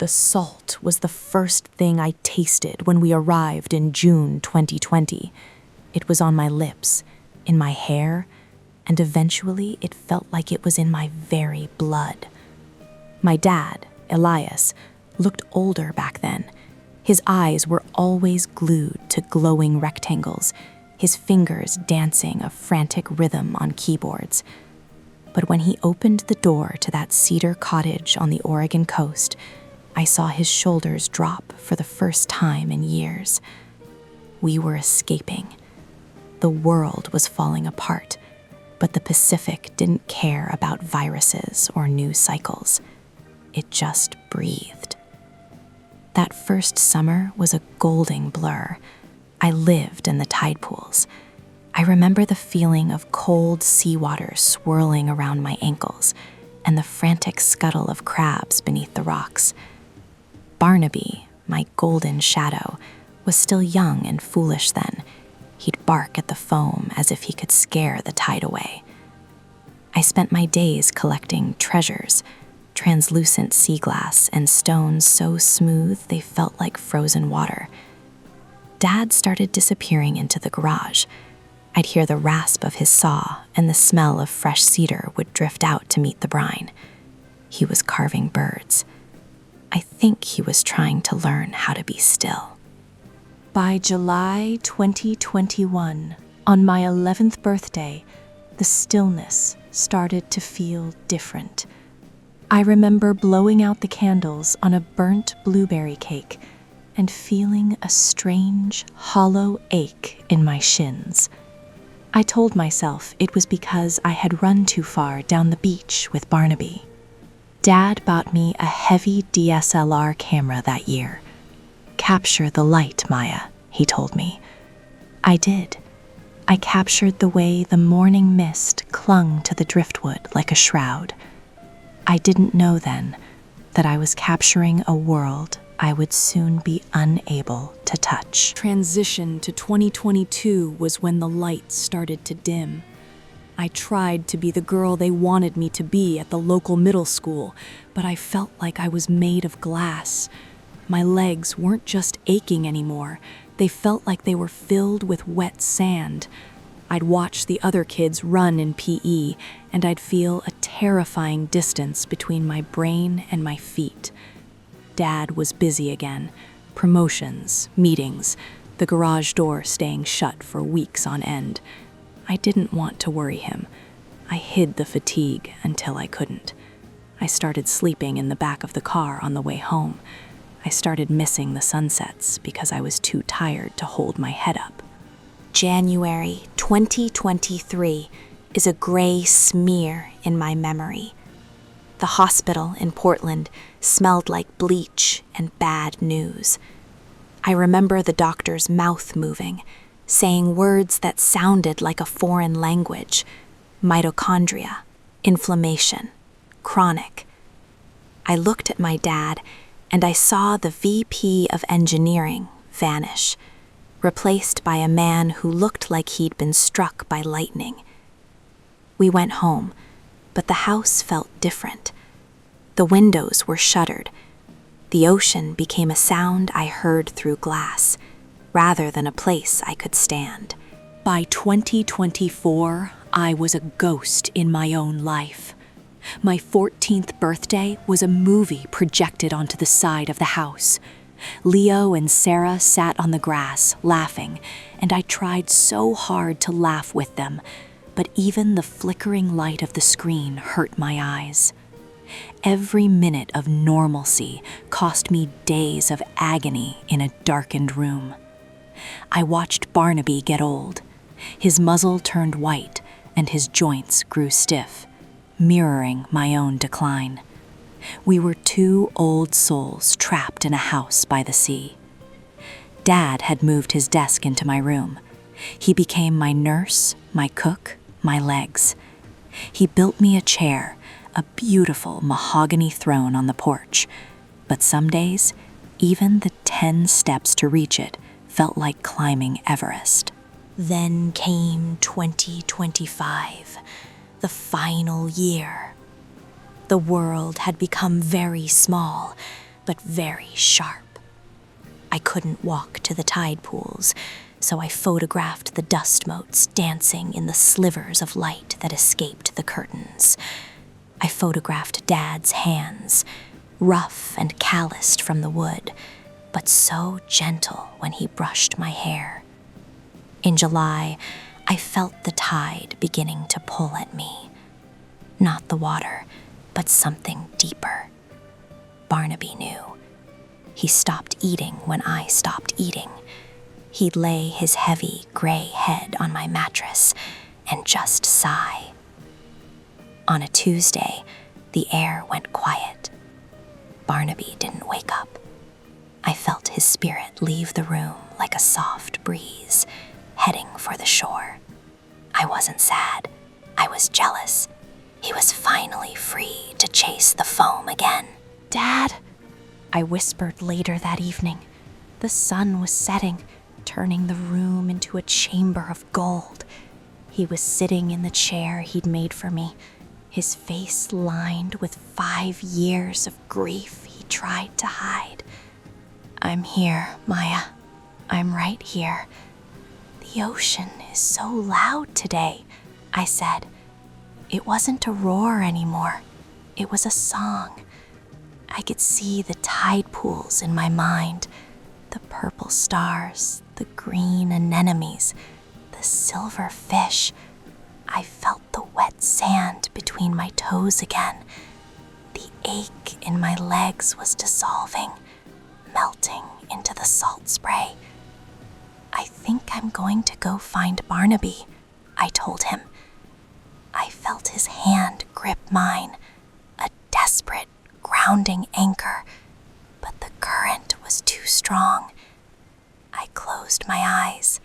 The salt was the first thing I tasted when we arrived in June 2020. It was on my lips, in my hair, and eventually it felt like it was in my very blood. My dad, Elias, looked older back then. His eyes were always glued to glowing rectangles, his fingers dancing a frantic rhythm on keyboards. But when he opened the door to that cedar cottage on the Oregon coast, I saw his shoulders drop for the first time in years. We were escaping. The world was falling apart, but the Pacific didn't care about viruses or news cycles. It just breathed. That first summer was a golden blur. I lived in the tide pools. I remember the feeling of cold seawater swirling around my ankles and the frantic scuttle of crabs beneath the rocks. Barnaby, my golden shadow, was still young and foolish then. He'd bark at the foam as if he could scare the tide away. I spent my days collecting treasures, translucent sea glass and stones so smooth they felt like frozen water. Dad started disappearing into the garage. I'd hear the rasp of his saw, and the smell of fresh cedar would drift out to meet the brine. He was carving birds. I think he was trying to learn how to be still. By July 2021, on my 11th birthday, the stillness started to feel different. I remember blowing out the candles on a burnt blueberry cake and feeling a strange, hollow ache in my shins. I told myself it was because I had run too far down the beach with Barnaby. Dad bought me a heavy DSLR camera that year. "Capture the light, Maya," he told me. I did. I captured the way the morning mist clung to the driftwood like a shroud. I didn't know then that I was capturing a world I would soon be unable to touch. Transition to 2022 was when the lights started to dim. I tried to be the girl they wanted me to be at the local middle school, but I felt like I was made of glass. My legs weren't just aching anymore. They felt like they were filled with wet sand. I'd watch the other kids run in PE, and I'd feel a terrifying distance between my brain and my feet. Dad was busy again. Promotions, meetings, the garage door staying shut for weeks on end. I didn't want to worry him. I hid the fatigue until I couldn't. I started sleeping in the back of the car on the way home. I started missing the sunsets because I was too tired to hold my head up. January 2023 is a gray smear in my memory. The hospital in Portland smelled like bleach and bad news. I remember the doctor's mouth moving, saying words that sounded like a foreign language: mitochondria, inflammation, chronic. I looked at my dad, and I saw the VP of engineering vanish, replaced by a man who looked like he'd been struck by lightning. We went home, but the house felt different. The windows were shuttered. The ocean became a sound I heard through glass, rather than a place I could stand. By 2024, I was a ghost in my own life. My 14th birthday was a movie projected onto the side of the house. Leo and Sarah sat on the grass, laughing, and I tried so hard to laugh with them, but even the flickering light of the screen hurt my eyes. Every minute of normalcy cost me days of agony in a darkened room. I watched Barnaby get old. His muzzle turned white, and his joints grew stiff, mirroring my own decline. We were two old souls trapped in a house by the sea. Dad had moved his desk into my room. He became my nurse, my cook, my legs. He built me a chair, a beautiful mahogany throne on the porch, but some days, even the 10 steps to reach it felt like climbing Everest. Then came 2025, the final year. The world had become very small, but very sharp. I couldn't walk to the tide pools, so I photographed the dust motes dancing in the slivers of light that escaped the curtains. I photographed Dad's hands, rough and calloused from the wood, but so gentle when he brushed my hair. In July, I felt the tide beginning to pull at me. Not the water, but something deeper. Barnaby knew. He stopped eating when I stopped eating. He'd lay his heavy gray head on my mattress and just sigh. On a Tuesday, the air went quiet. Barnaby didn't wake up. I felt his spirit leave the room like a soft breeze, heading for the shore. I wasn't sad. I was jealous. He was finally free to chase the foam again. "Dad," I whispered later that evening. The sun was setting, turning the room into a chamber of gold. He was sitting in the chair he'd made for me, his face lined with 5 years of grief he tried to hide. "I'm here, Maya. I'm right here. The ocean is so loud today," I said. It wasn't a roar anymore. It was a song. I could see the tide pools in my mind, the purple stars, the green anemones, the silver fish. I felt the wet sand between my toes again. The ache in my legs was dissolving, melting into the salt spray. "I think I'm going to go find Barnaby," I told him. I felt his hand grip mine, a desperate, grounding anchor, but the current was too strong. I closed my eyes,